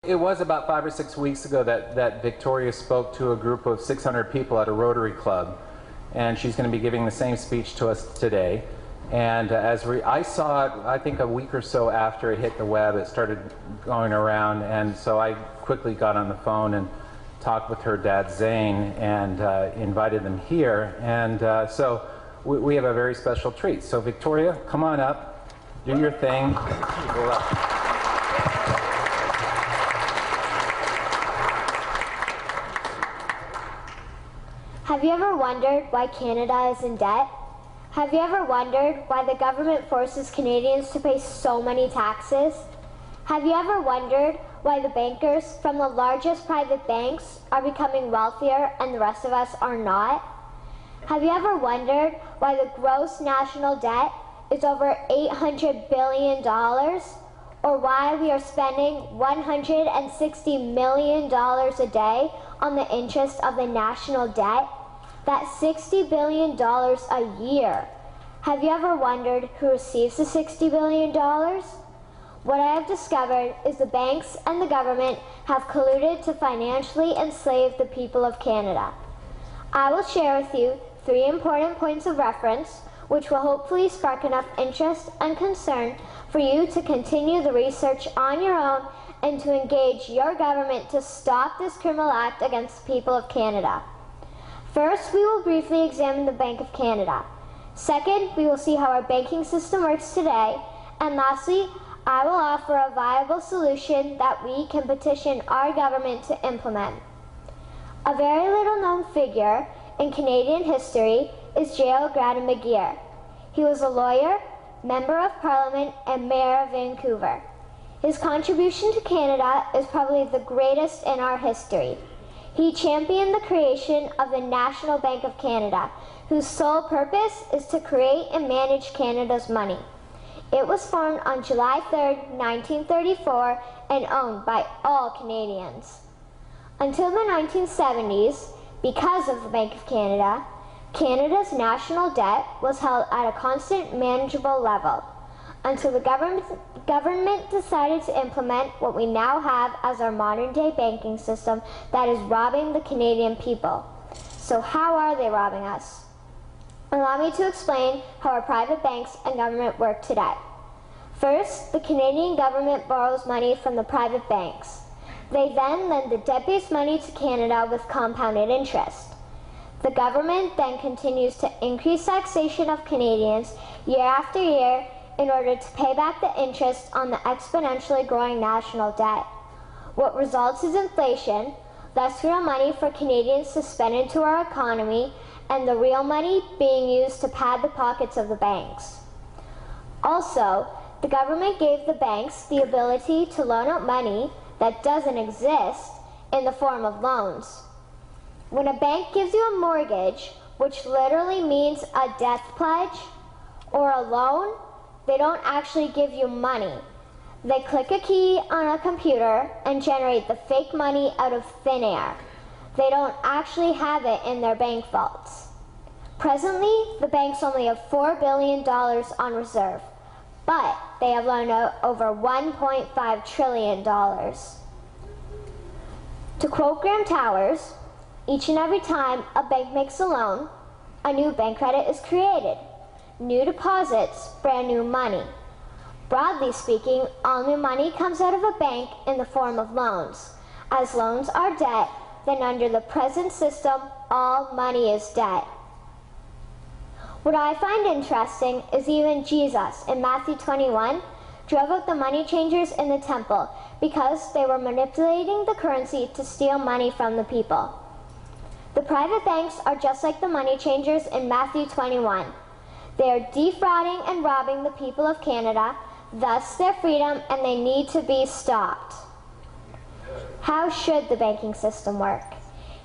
It was about 5 or 6 weeks ago that Victoria spoke to a group of 600 people at a Rotary Club, and she's going to be giving the same speech to us today. And I saw it, I think a week or so after it hit the web, it started going around, and so I quickly got on the phone and talked with her dad Zane and invited them here. And so we have a very special treat. So Victoria, come on up, do your thing. Have you ever wondered why Canada is in debt? Have you ever wondered why the government forces Canadians to pay so many taxes? Have you ever wondered why the bankers from the largest private banks are becoming wealthier and the rest of us are not? Have you ever wondered why the gross national debt is over $800 billion? Or why we are spending $160 million a day on the interest of the national debt? That's $60 billion a year. Have you ever wondered who receives the $60 billion? What I have discovered is the banks and the government have colluded to financially enslave the people of Canada. I will share with you 3 important points of reference which will hopefully spark enough interest and concern for you to continue the research on your own and to engage your government to stop this criminal act against the people of Canada. First, we will briefly examine the Bank of Canada. Second, we will see how our banking system works today. And lastly, I will offer a viable solution that we can petition our government to implement. A very little known figure in Canadian history is J.L. Grattan McGeer. He was a lawyer, Member of Parliament, and Mayor of Vancouver. His contribution to Canada is probably the greatest in our history. He championed the creation of the National Bank of Canada, whose sole purpose is to create and manage Canada's money. It was formed on July 3, 1934, and owned by all Canadians. Until the 1970s, because of the Bank of Canada, Canada's national debt was held at a constant, manageable level, until the government decided to implement what we now have as our modern-day banking system that is robbing the Canadian people. So how are they robbing us? Allow me to explain how our private banks and government work today. First, the Canadian government borrows money from the private banks. They then lend the debt-based money to Canada with compounded interest. The government then continues to increase taxation of Canadians year after year in order to pay back the interest on the exponentially growing national debt. What results is inflation, less real money for Canadians to spend into our economy, and the real money being used to pad the pockets of the banks. Also, the government gave the banks the ability to loan out money that doesn't exist in the form of loans. When a bank gives you a mortgage, which literally means a death pledge, or a loan, they don't actually give you money. They click a key on a computer and generate the fake money out of thin air. They don't actually have it in their bank vaults. Presently, the banks only have $4 billion on reserve, but they have loaned out over $1.5 trillion. To quote Graham Towers, each and every time a bank makes a loan, a new bank credit is created. New deposits, brand new money. Broadly speaking, all new money comes out of a bank in the form of loans. As loans are debt, then under the present system, all money is debt. What I find interesting is even Jesus, in Matthew 21, drove out the money changers in the temple because they were manipulating the currency to steal money from the people. The private banks are just like the money changers in Matthew 21. They are defrauding and robbing the people of Canada, thus their freedom, and they need to be stopped. How should the banking system work?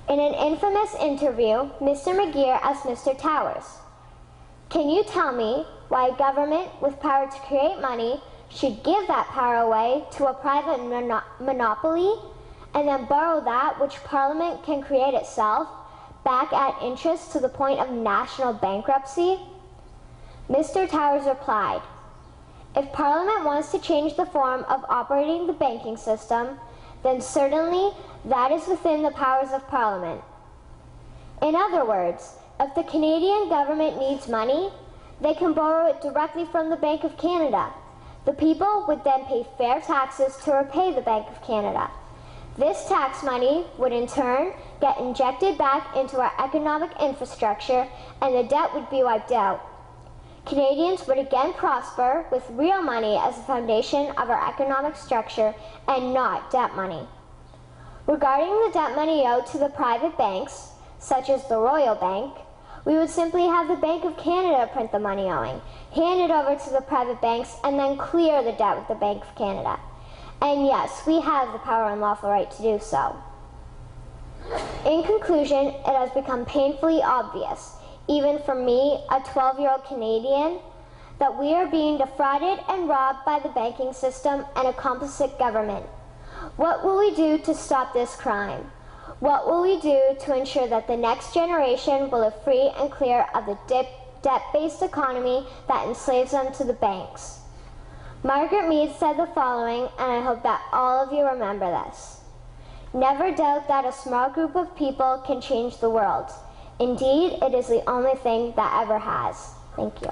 In an infamous interview, Mr. McGeer asked Mr. Towers, "Can you tell me why a government with power to create money should give that power away to a private monopoly and then borrow that which Parliament can create itself back at interest to the point of national bankruptcy?" Mr. Towers replied, "If Parliament wants to change the form of operating the banking system, then certainly that is within the powers of Parliament. In other words, if the Canadian government needs money, they can borrow it directly from the Bank of Canada. The people would then pay fair taxes to repay the Bank of Canada. This tax money would in turn get injected back into our economic infrastructure and the debt would be wiped out. Canadians would again prosper with real money as the foundation of our economic structure and not debt money. Regarding the debt money owed to the private banks, such as the Royal Bank, we would simply have the Bank of Canada print the money owing, hand it over to the private banks, and then clear the debt with the Bank of Canada. And yes, we have the power and lawful right to do so. In conclusion, it has become painfully obvious, even for me, a 12-year-old Canadian, that we are being defrauded and robbed by the banking system and a complicit government. What will we do to stop this crime? What will we do to ensure that the next generation will live free and clear of the debt-based economy that enslaves them to the banks? Margaret Mead said the following, and I hope that all of you remember this. Never doubt that a small group of people can change the world. Indeed, it is the only thing that ever has. Thank you.